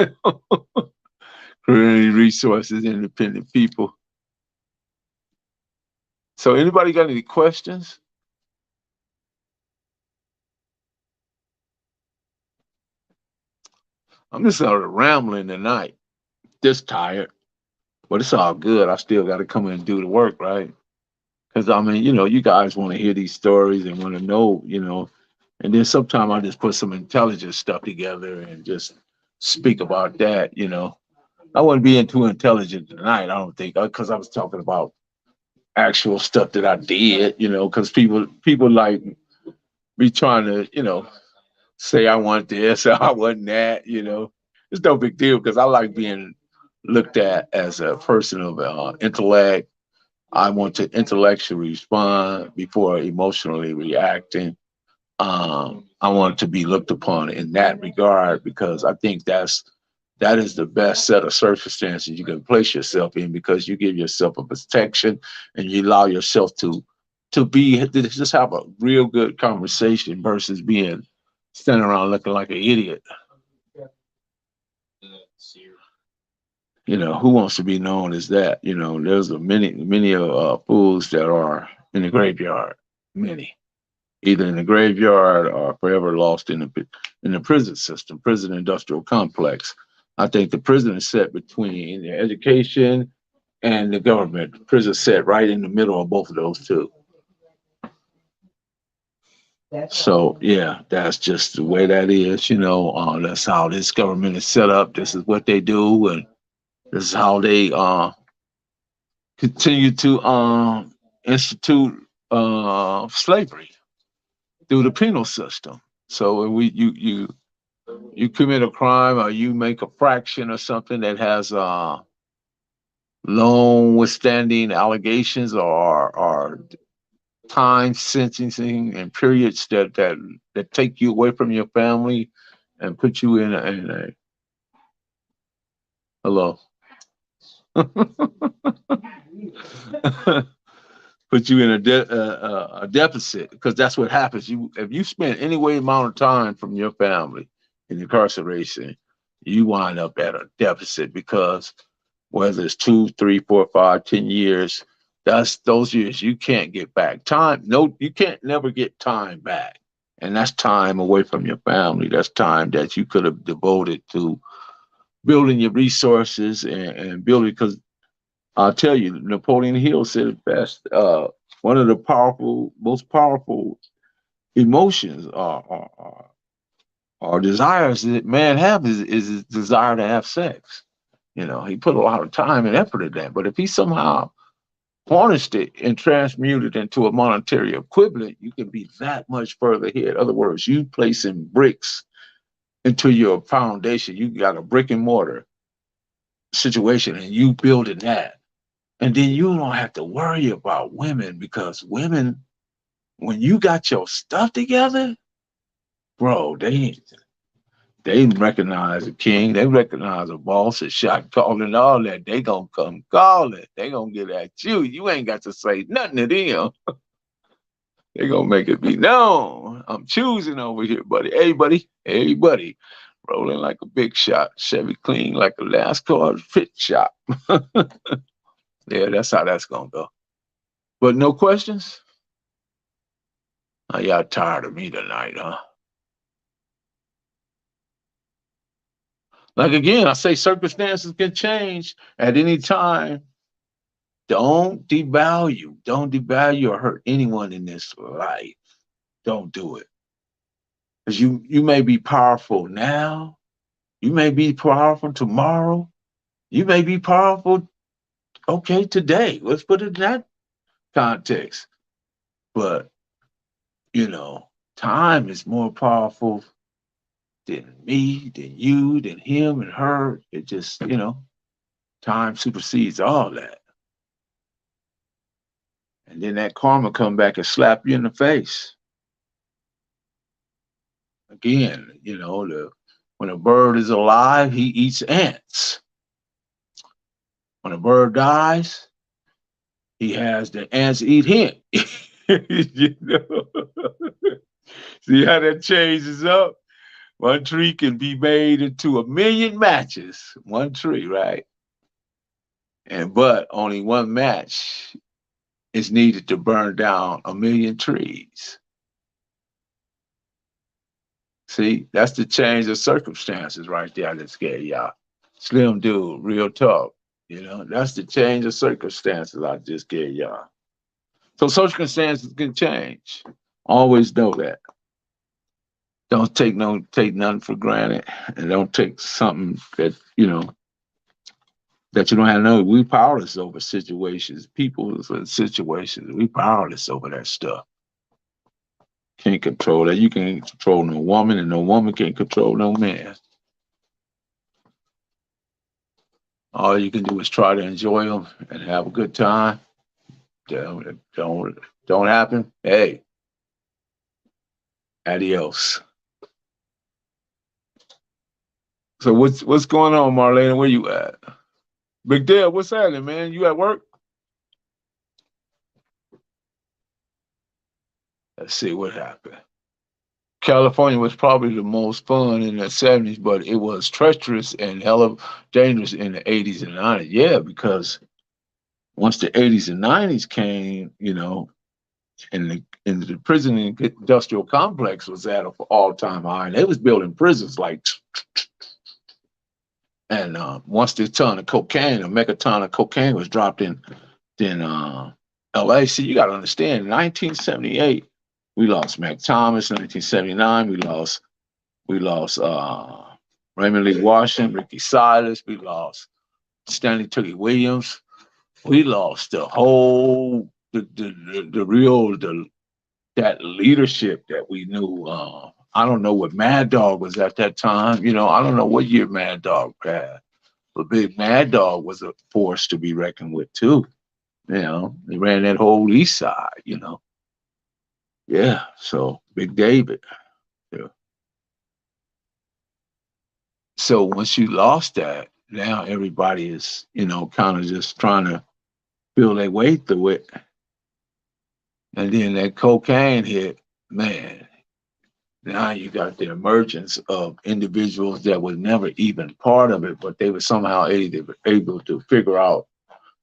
community resources, independent people. So anybody got any questions? I'm just sort of rambling tonight. Just tired. But it's all good. I still got to come in and do the work, right? Because I mean, you guys want to hear these stories and want to know. And then sometimes I just put some intelligent stuff together and just speak about that. I wasn't being too intelligent tonight, I don't think, because I was talking about actual stuff that I did, because people like be trying to, say I want this or I want that. It's no big deal because I like being looked at as a person of intellect. I want to intellectually respond before emotionally reacting. I want to be looked upon in that regard because I think that is the best set of circumstances you can place yourself in because you give yourself a protection and you allow yourself to just have a real good conversation versus being standing around looking like an idiot. Who wants to be known as that? There's many fools that are in the graveyard, many, either in the graveyard or forever lost in the prison system, prison industrial complex. I think the prison is set between the education and the government. The prison is set right in the middle of both of those two. So yeah, that's just the way that is. That's how this government is set up. This is what they do, and this is how they continue to institute slavery through the penal system. So when you commit a crime or you make a fraction or something that has long withstanding allegations or time sentencing and periods that take you away from your family and put you in a hello put you in a deficit because that's what happens. If you spend any way amount of time from your family in incarceration, you wind up at a deficit because whether it's 2, 3, 4, 5, 10 years, that's those years you can't get back. Time, no, you can't never get time back. And that's time away from your family. That's time that you could have devoted to building your resources and building because I'll tell you, Napoleon Hill said it best. One of the most powerful emotions or desires that man have is his desire to have sex. He put a lot of time and effort in that. But if he somehow harnessed it and transmuted it into a monetary equivalent, you can be that much further ahead. In other words, you placing bricks into your foundation. You got a brick and mortar situation and you building that. And then you don't have to worry about women because women, when you got your stuff together, bro, they recognize a king, they recognize a boss, a shot calling, all that. They gonna come calling. They gonna get at you. You ain't got to say nothing to them. They gonna make it be known. I'm choosing over here, buddy. Hey, buddy. Rolling like a big shot. Chevy clean like a last car fit shop. Yeah, that's how that's gonna go. But no questions? Oh, y'all tired of me tonight, huh? Like again, I say circumstances can change at any time. Don't devalue or hurt anyone in this life. Don't do it. Because you may be powerful now, you may be powerful tomorrow, you may be powerful, okay, today. Let's put it in that context. But time is more powerful than me, than you, than him and her. It just, time supersedes all that. And then that karma come back and slap you in the face. Again, when a bird is alive, he eats ants. When a bird dies, he has the ants eat him. you know? See how that changes up? One tree can be made into a million matches. One tree, right? But only one match is needed to burn down a million trees. See, that's the change of circumstances right there I just gave y'all. Slim dude, real talk. You know, that's the change of circumstances I just gave y'all. So circumstances can change. Always know that. Don't take nothing for granted, and don't take something that that you don't have no. We powerless over situations, people, situations. We powerless over that stuff. Can't control that. You can't control no woman, and no woman can't control no man. All you can do is try to enjoy them and have a good time. Don't happen. Hey, adios. So what's going on, Marlena? Where you at? Big Dale, what's happening, man? You at work? Let's see what happened. California was probably the most fun in the 70s, but it was treacherous and hella dangerous in the 80s and 90s. Yeah, because once the 80s and 90s came, and the prison industrial complex was at an all-time high, and they was building prisons like, and once this ton of cocaine, a megaton of cocaine was dropped in LA. See, you got to understand, in 1978, we lost Mac Thomas. 1979, we lost Raymond Lee Washington, Ricky Silas. We lost Stanley Tookie Williams. We lost the whole that leadership that we knew. I don't know what Mad Dog was at that time. I don't know what year Mad Dog had, but Big Mad Dog was a force to be reckoned with too. He ran that whole East Side. Yeah. So Big David. Yeah. So once you lost that, now everybody is, kind of just trying to feel their way through it. And then that cocaine hit, man. Now you got the emergence of individuals that were never even part of it, but they were somehow able to figure out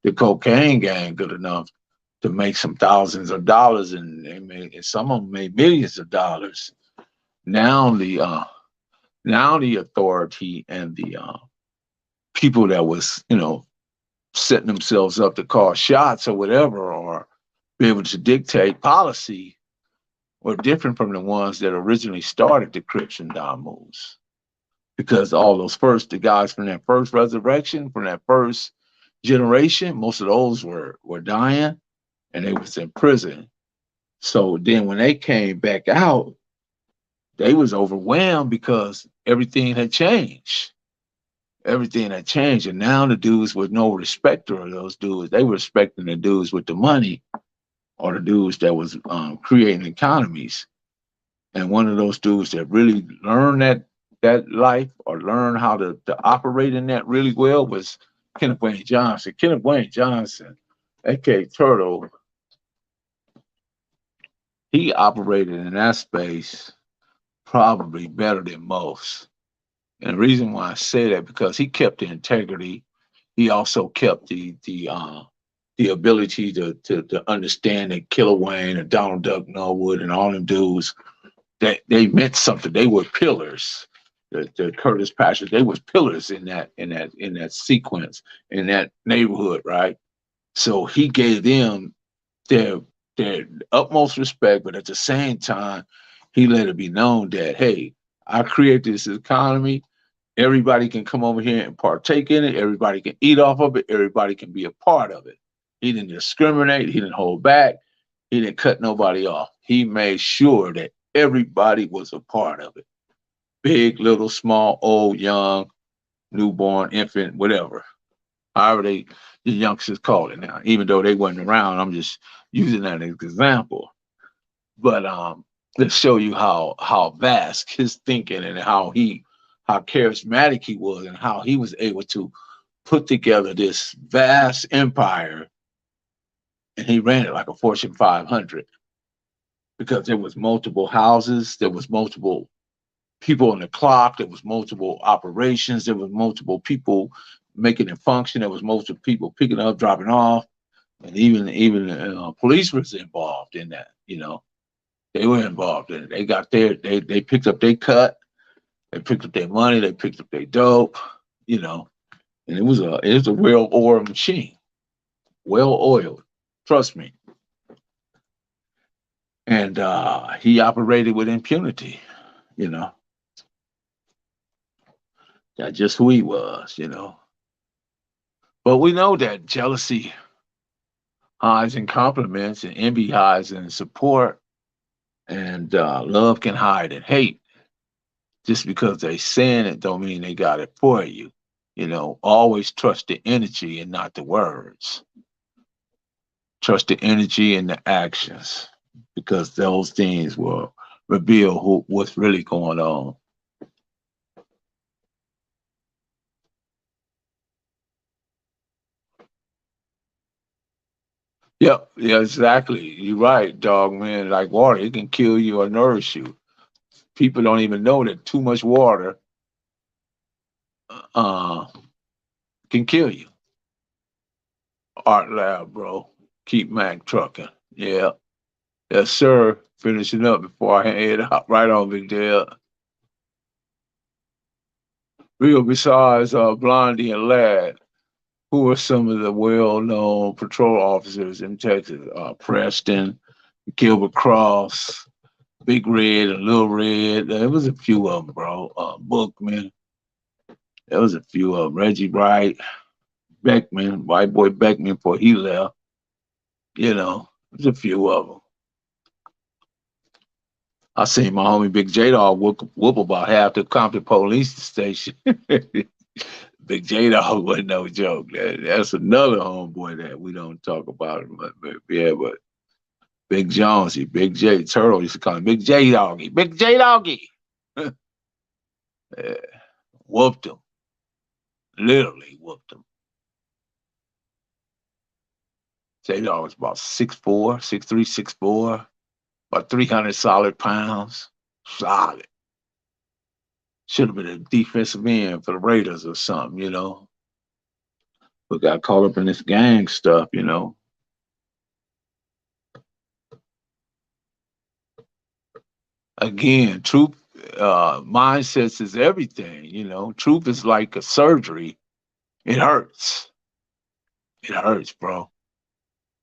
the cocaine game good enough to make some thousands of dollars, and some of them made millions of dollars. Now the authority and the people that was setting themselves up to call shots or whatever, or be able to dictate policy, were different from the ones that originally started the Crips and Dom moves. Because all those the guys from that first resurrection, from that first generation, most of those were dying, and they was in prison. So then when they came back out, they was overwhelmed because everything had changed. Everything had changed, and now the dudes with no respecter of those dudes, they were respecting the dudes with the money, or the dudes that was creating economies. And one of those dudes that really learned that life, or learned how to operate in that really well, was Kenneth Wayne Johnson. Kenneth Wayne Johnson, aka Turtle, he operated in that space probably better than most. And the reason why I say that, because he kept the integrity. He also kept the ability to understand that Killer Wayne and Donald Duck Norwood and all them dudes, that they meant something. They were pillars. The Curtis Patchers, they was pillars in that sequence, in that neighborhood, right? So he gave them their utmost respect, but at the same time, he let it be known that, hey, I create this economy. Everybody can come over here and partake in it. Everybody can eat off of it. Everybody can be a part of it. He didn't discriminate. He didn't hold back. He didn't cut nobody off. He made sure that everybody was a part of it. Big, little, small, old, young, newborn, infant, whatever. However the youngsters call it now. Even though they wasn't around, I'm just using that as an example. But let's show you how vast his thinking, and how charismatic he was, and how he was able to put together this vast empire. And he ran it like a Fortune 500, because there was multiple houses, there was multiple people on the clock, there was multiple operations, there was multiple people making it function, there was multiple people picking up, dropping off, and even police was involved in that. They were involved in it. They got they picked up their cut, they picked up their money, they picked up their dope. And it was a well-oiled machine, well-oiled. Trust me. And he operated with impunity, you know. That's just who he was. But we know that jealousy hides in compliments and envy hides in support, and love can hide in hate. Just because they saying it don't mean they got it for you. Always trust the energy and not the words. Trust the energy and the actions because those things will reveal what's really going on. Yep, yeah, exactly. You're right, dog, man. Like water, it can kill you or nourish you. People don't even know that too much water uh, can kill you. Art Lab, bro. Keep Mac trucking. Yeah. Yes, sir. Finishing up before I head out. Right on, Big Dale. Real besides Blondie and Lad, who are some of the well-known patrol officers in Texas? Preston, Gilbert Cross, Big Red and Little Red. There was a few of them, bro. Bookman. There was a few of them. Reggie Wright, Beckman, white boy Beckman before he left. There's a few of them. I seen my homie Big J Dog whoop about half the Compton police station. Big J Dog wasn't no joke. That's another homeboy that we don't talk about. But yeah, but Big Jonesy, Big J Turtle used to call him Big J Doggy, Big J Doggy. Yeah, whooped him, literally whooped him. J Dog was about 6'4", 6'3", 6'4", about 300 solid pounds, solid. Should have been a defensive end for the Raiders or something. But got caught up in this gang stuff. Again, truth, mindsets is everything. Truth is like a surgery. It hurts. It hurts, bro.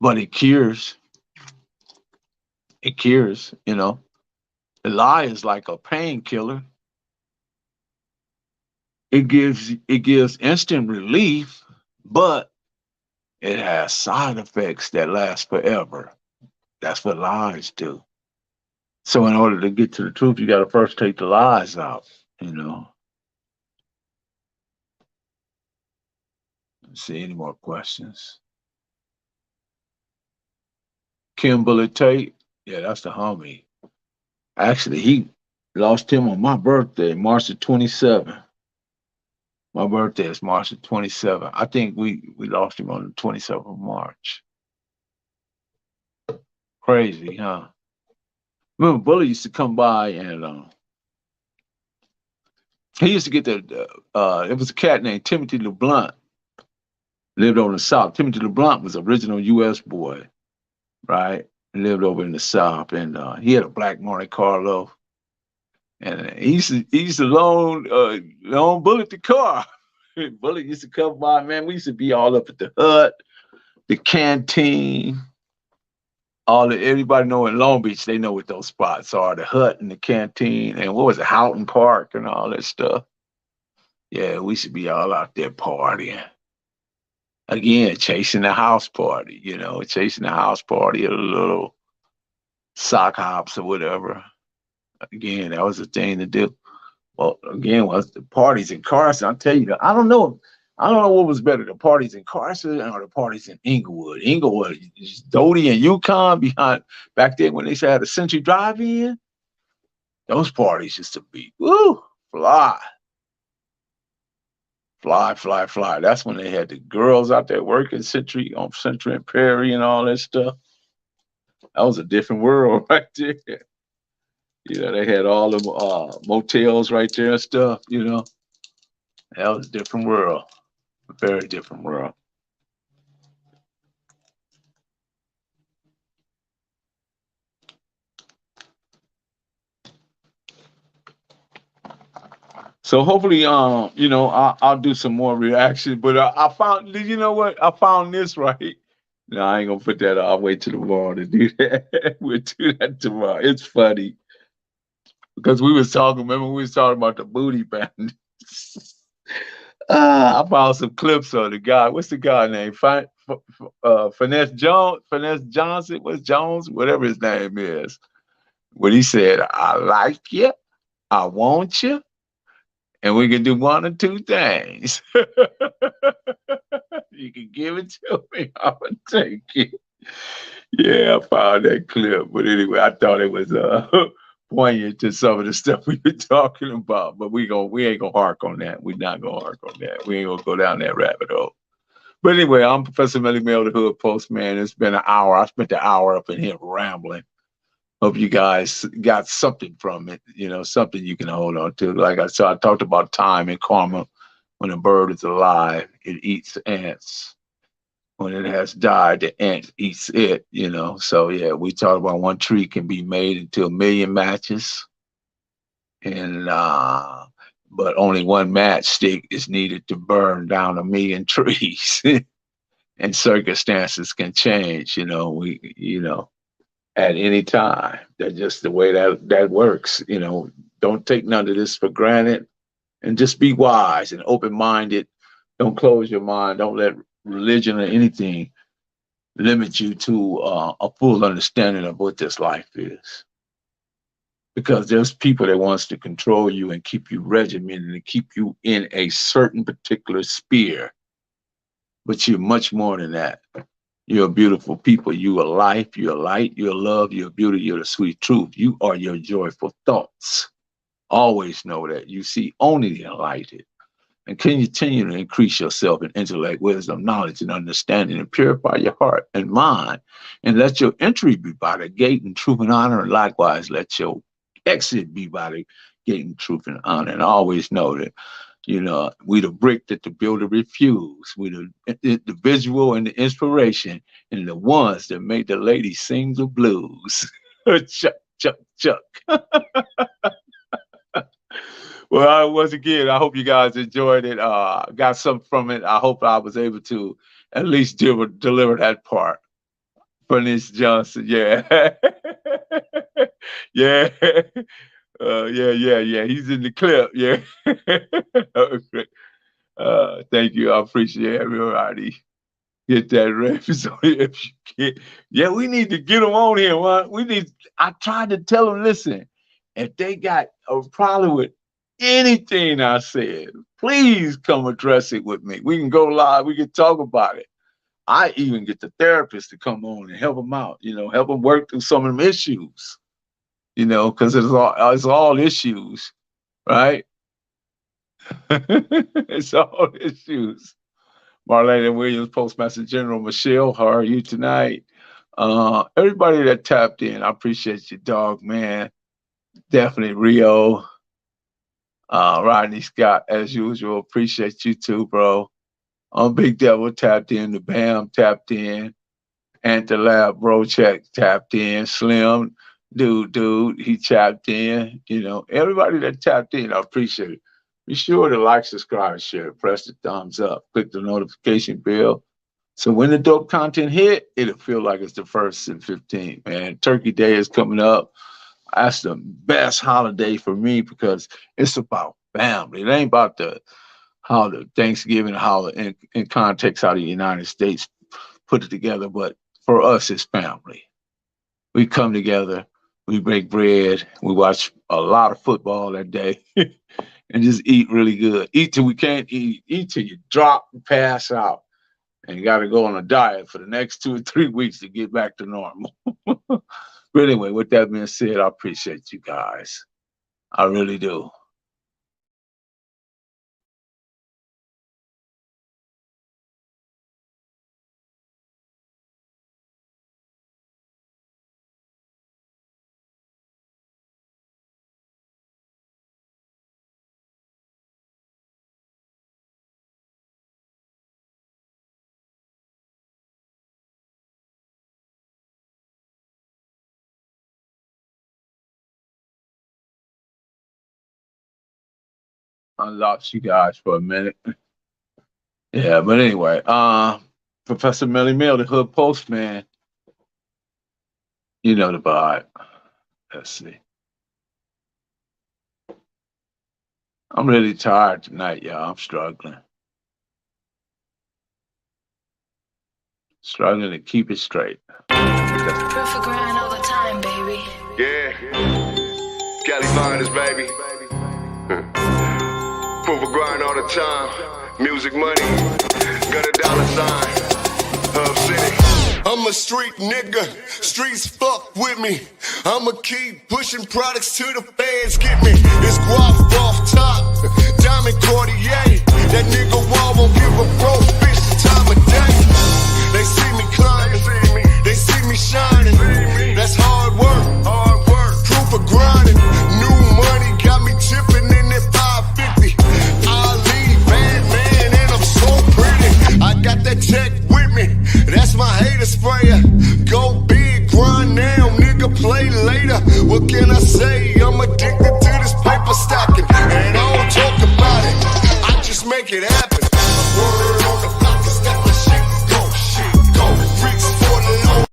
But it cures. It cures. The lie is like a painkiller. It gives instant relief, but it has side effects that last forever. That's what lies do. So in order to get to the truth, you got to first take the lies out. Let's see any more questions. Kimberly Tate, yeah, that's the homie. Actually, he lost him on my birthday, March the 27th. My birthday is March the 27th. I think we lost him on the 27th of March. Crazy, huh? Remember, Bully used to come by and he used to get it was a cat named Timothy LeBlanc, lived over in the South. Timothy LeBlanc was original U.S. boy, right? He lived over in the South, and he had a black Monte Carlo, and he used to loan Bullet the car. Bullet used to come by, man. We used to be all up at the hut, the canteen, everybody know in Long Beach, they know what those spots are, the hut and the canteen, and what was it, Houghton Park and all that stuff. Yeah, we should be all out there partying. Again, chasing the house party, chasing the house party, a little sock hops or whatever. Again, that was the thing to do. Well, again, was the parties in Carson. I'll tell you, I don't know. I don't know what was better, the parties in Carson or the parties in Inglewood. Inglewood, Doty and Yukon behind back then when they had a Century Drive-In. Those parties used to be fly, fly, fly, fly. That's when they had the girls out there working Century on Century and Prairie and all that stuff. That was a different world right there. They had all the motels right there and stuff. That was a different world, a very different world. So hopefully, I'll do some more reaction. But I found, you know what? I found this right. No, I ain't gonna put that. I'll wait till tomorrow to do that. We'll do that tomorrow. It's funny because we was talking. Remember, we was talking about the booty band. I found some clips of the guy. What's the guy name? Finesse Jones. Finesse Johnson. What's Jones? Whatever his name is. When he said, "I like you, I want you." And we can do one or two things. You can give it to me, I'm gonna take it. Yeah, I found that clip. But anyway, I thought it was poignant to some of the stuff we were talking about. But we ain't gonna hark on that. We're not gonna hark on that. We ain't gonna go down that rabbit hole. But anyway, I'm Professor Melly Mel, the Hood Postman. It's been an hour. I spent the hour up in here rambling. Hope you guys got something from it, something you can hold on to. Like I said, I talked about time and karma. When a bird is alive, it eats ants. When it has died, the ant eats it. So yeah, we talked about one tree can be made into a million matches, and but only one matchstick is needed to burn down a million trees. And circumstances can change, at any time. That's just the way that works. Don't take none of this for granted, and just be wise and open minded. Don't close your mind. Don't let religion or anything limit you to a full understanding of what this life is. Because there's people that wants to control you and keep you regimented and keep you in a certain particular sphere. But you're much more than that. You're a beautiful people. You are life, you're light, you're love, you're beauty, you're the sweet truth. You are your joyful thoughts. Always know that. You see only the enlightened. And continue to increase yourself in intellect, wisdom, knowledge, and understanding, and purify your heart and mind. And let your entry be by the gate in truth and honor. And likewise, let your exit be by the gate in truth and honor. And always know that we the brick that the builder refused. We the visual and the inspiration, and the ones that make the ladies sing the blues. Chuck, chuck, chuck. Well, once again, I hope you guys enjoyed it. Got something from it. I hope I was able to at least deliver that part. Bernice Johnson, yeah. Yeah. Yeah. He's in the clip, yeah. Okay. Thank you. I appreciate everybody. Get that reference on it if you can. Yeah, we need to get them on here. I tried to tell them, listen, if they got a problem with anything I said, please come address it with me. We can go live. We can talk about it. I even get the therapist to come on and help them out, help them work through some of them issues, because it's all issues, right? It's all issues. Marlena Williams, Postmaster General. Michelle, how are you tonight? Everybody that tapped in, I appreciate you, dog, man. Definitely Rio, Rodney Scott, as usual. Appreciate you too, bro. Big Devil tapped in, the Bam tapped in, Antilab Bro Check tapped in, Slim, dude, he tapped in. Everybody that tapped in, I appreciate it. Be sure to like, subscribe, share, press the thumbs up, click the notification bell. So when the dope content hit, it'll feel like it's the 1st and 15th, man. Turkey Day is coming up. That's the best holiday for me because it's about family. It ain't about how the Thanksgiving, how in context how the United States put it together, but for us, it's family. We come together, we break bread, we watch a lot of football that day, and just eat really good. Eat till we can't eat till you drop and pass out. And you got to go on a diet for the next 2 or 3 weeks to get back to normal. But anyway, with that being said, I appreciate you guys. I really do. I lost you guys for a minute. Yeah, but anyway, Professor Melly Mel, the Hood Postman. You know the vibe. Let's see. I'm really tired tonight, y'all. I'm struggling. Struggling to keep it straight. Perfect grind all the time, baby. Yeah. Cali finest, baby. Perfect grind all the time. Music money. Got a dollar sign. Hub City. I'm a street nigga. Streets fuck with me. I'ma keep pushing products till the fans get me. It's guap off top. Diamond Cartier. That nigga Wall won't give a bro bitch the time of day. They see me climbing. They see me shining. That's hard work. Proof of grinding. New money got me tipping in that 550. Ali, bad man, and I'm so pretty. I got that tech with me. That's my hater sprayer. Go big, grind now, nigga, play later. What can I say? I'm addicted to this paper stacking. And I don't talk about it. I just make it happen. Word on the block is that my shit go. Freaks for the low.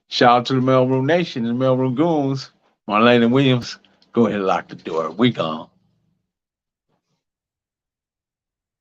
Shout out to the Mailroom Nation and the Mailroom Goons. Marlena Williams, go ahead and lock the door. We gone.